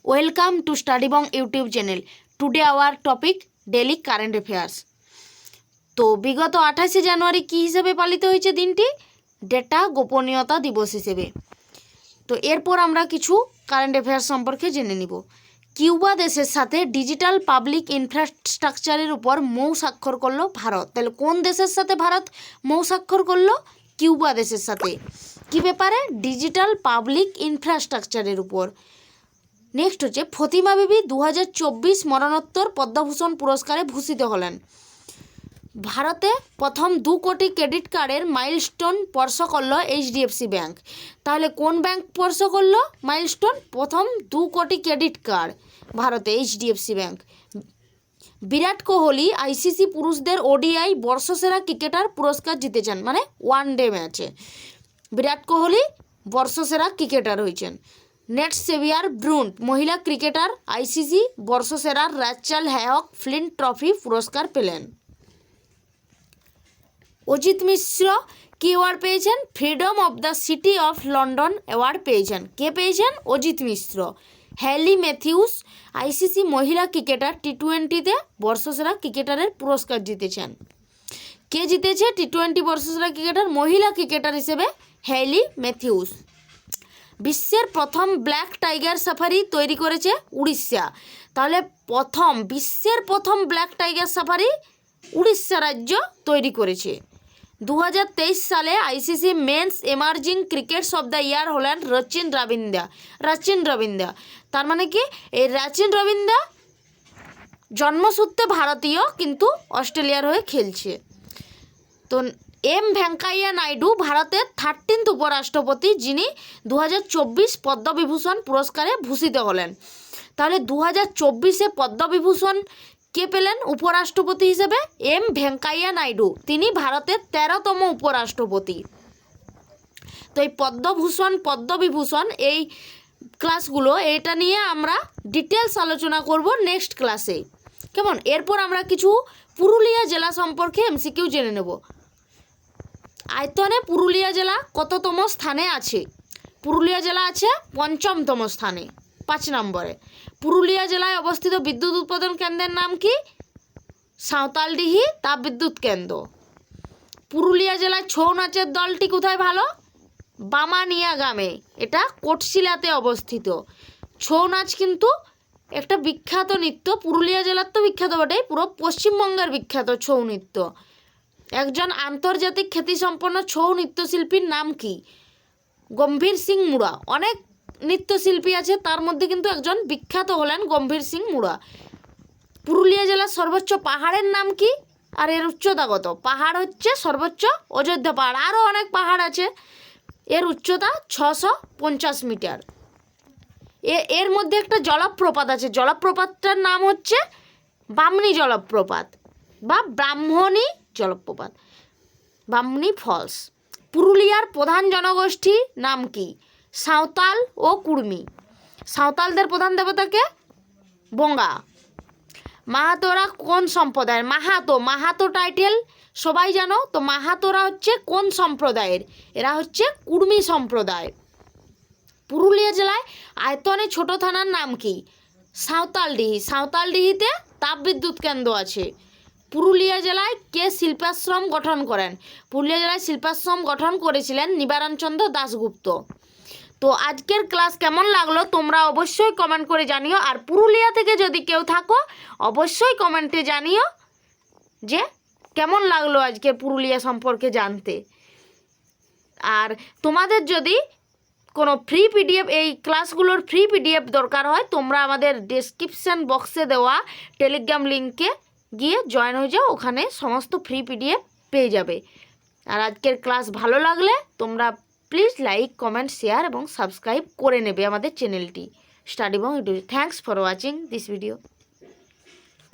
Welcome to Studybong YouTube channel. Today our topic daily current affairs. তো বিগত 28শে জানুয়ারি কী হিসেবে পালিত হয়েছে দিনটি? ডেটা গোপনীয়তা দিবস হিসেবে। তো এরপর আমরা কিছু কারেন্ট অ্যাফেয়ার্স সম্পর্কে জেনে নিব। কিউবা দেশের সাথে ডিজিটাল পাবলিক ইনফ্রাস্ট্রাকচারের উপর মৌ স্বাক্ষর করলো ভারত। তাহলে কোন দেশের সাথে ভারত মৌ স্বাক্ষর করলো? কিউবা দেশের সাথে। কী ব্যাপারে? ডিজিটাল পাবলিক ইনফ্রাস্ট্রাকচারের উপর। নেক্সট হচ্ছে ফতিমা বিবি 2024 মরণোত্তর পদ্মভূষণ পুরস্কারে ভূষিত হলেন। ভারতে প্রথম 2 কোটি ক্রেডিট কার্ডের মাইলস্টোন স্পর্শ করল এইচডিএফসি ব্যাংক। তাহলে কোন ব্যাংক স্পর্শ করলো মাইলস্টোন? প্রথম 2 কোটি ক্রেডিট কার্ড ভারতে HDFC bank. Virat Kohli ICC পুরুষদের ওডিআই বর্ষসেরা ক্রিকেটার পুরস্কার জিতেছেন, মানে ওয়ান ডে ম্যাচে বিরাট কোহলি বর্ষসেরা ক্রিকেটার হয়েছেন। নেট সেভিয়ার ব্রুন্ট মহিলা ক্রিকেটার আইসিসি বর্ষসেরা র্যাচেল হ্যায়ক ফ্লিন্ট ট্রফি পুরস্কার পেলেন। অজিত মিশ্র কি অ্যাওয়ার্ড পেয়েছেন? Freedom of the city of London award পেয়েছেন। কে পেয়েছেন? অজিত মিশ্র। হ্যালি ম্যাথিউস আইসিসি মহিলা ক্রিকেটার টি20তে বর্ষসেরা ক্রিকেটারের পুরস্কার জিতেছেন। কে জিতেছে টি20 বর্ষসেরা ক্রিকেটার? মহিলা ক্রিকেটার হিসেবে হ্যালি ম্যাথিউস। বিশ্বের প্রথম ব্ল্যাক টাইগার সাফারি তৈরি করেছে উড়িষ্যা। তাহলে বিশ্বের প্রথম ব্ল্যাক টাইগার সাফারি উড়িষ্যা রাজ্য তৈরি করেছে। 2023 সালে ICC men's emerging cricketers of the year হলেন রচিন রবিন্দা। তার মানে কি? এই রচিন রবিন্দা জন্মসূত্রে ভারতীয়, কিন্তু অস্ট্রেলিয়ার হয়ে খেলছে। তো এম ভেঙ্কাইয়া নাইডু ভারতের 13th উপরাষ্ট্রপতি, যিনি 2024 পদ্মবিভূষণ পুরস্কারে ভূষিত হলেন। তাহলে 2024-এ পদ্মবিভূষণ কে পেলেন উপরাষ্ট্রপতি হিসেবে? এম ভেঙ্কাইয়া নাইডু। তিনি ভারতের 13তম উপরাষ্ট্রপতি। তো এই পদ্মবিভূষণ এই ক্লাসগুলো, এটা নিয়ে আমরা ডিটেলস আলোচনা করব নেক্সট ক্লাসে, কেমন? এরপর আমরা কিছু পুরুলিয়া জেলা সম্পর্কে এমসিকিউ জেনে নেব। আয়তনে পুরুলিয়া জেলা কততম স্থানে আছে? পুরুলিয়া জেলা আছে 5মতম স্থানে, 5 নম্বরে। পুরুলিয়া জেলায় অবস্থিত বিদ্যুৎ উৎপাদন কেন্দ্রের নাম কি? সাঁওতালডিহি তাপবিদ্যুৎ কেন্দ্র। পুরুলিয়া জেলায় ছৌ নাচের দলটি কোথায় ভালো? বামানিয়া গ্রামে, এটা কোটশিলাতে অবস্থিত। ছৌ নাচ কিন্তু একটা বিখ্যাত নৃত্য, পুরুলিয়া জেলার তো বিখ্যাত বটেই, পুরো পশ্চিমবঙ্গের বিখ্যাত ছৌ নৃত্য। একজন আন্তর্জাতিক খ্যাতিসম্পন্ন ছৌ নৃত্যশিল্পীর নাম কি? গম্ভীর সিং মুড়া। অনেক নৃত্যশিল্পী আছে, তার মধ্যে কিন্তু একজন বিখ্যাত হলেন গম্ভীর সিং মুড়া। পুরুলিয়া জেলার সর্বোচ্চ পাহাড়ের নাম কি? আর এর উচ্চতা কত? পাহাড় হচ্ছে সর্বোচ্চ অযোধ্যা পাহাড়, আরও অনেক পাহাড় আছে। এর উচ্চতা 650 মিটার। এর মধ্যে একটা জলপ্রপাত আছে, জলপ্রপাতটার নাম হচ্ছে বামনি জলপ্রপাত বা ব্রাহ্মণী জলপ্রপাত, বামনি ফলস। পুরুলিয়ার প্রধান জনগোষ্ঠীর নাম কি? সাঁওতাল ও কুর্মী। সাঁওতালদের প্রধান দেবতাকে? বঙ্গা। মাহাতোরা কোন সম্প্রদায়ের? মাহাতো টাইটেল সবাই জানো। তো মাহাতোরা হচ্ছে কোন সম্প্রদায়ের? এরা হচ্ছে কুর্মী সম্প্রদায়। পুরুলিয়া জেলায় আয়তনে ছোট থানার নাম কি? সাঁওতালডিহিতে তাপবিদ্যুৎ কেন্দ্র আছে। পুরুলিয়া জেলায় কে শিল্পাশ্রম গঠন করেন? পুরুলিয়া জেলায় শিল্পাশ্রম গঠন করেছিলেন নিবারণচন্দ্র দাশগুপ্ত। তো আজকের ক্লাস কেমন লাগলো তোমরা অবশ্যই কমেন্ট করে জানিও। আর পুরুলিয়া থেকে যদি কেউ থাকো অবশ্যই কমেন্টে জানিও যে কেমন লাগলো আজকে পুরুলিয়া সম্পর্কে জানতে। আর তোমাদের যদি কোনো ফ্রি পিডিএফ, এই ক্লাসগুলোর ফ্রি পিডিএফ দরকার হয়, তোমরা আমাদের ডেসক্রিপশান বক্সে দেওয়া টেলিগ্রাম লিঙ্কে গিয়ে জয়েন হয়ে যাও, ওখানে সমস্ত ফ্রি পিডিএফ পেয়ে যাবে। আর আজকের ক্লাস ভালো লাগলে তোমরা প্লিজ লাইক, কমেন্ট, শেয়ার এবং সাবস্ক্রাইব করে নেবে আমাদের চ্যানেলটি Studybong YouTube. Thanks for watching this video.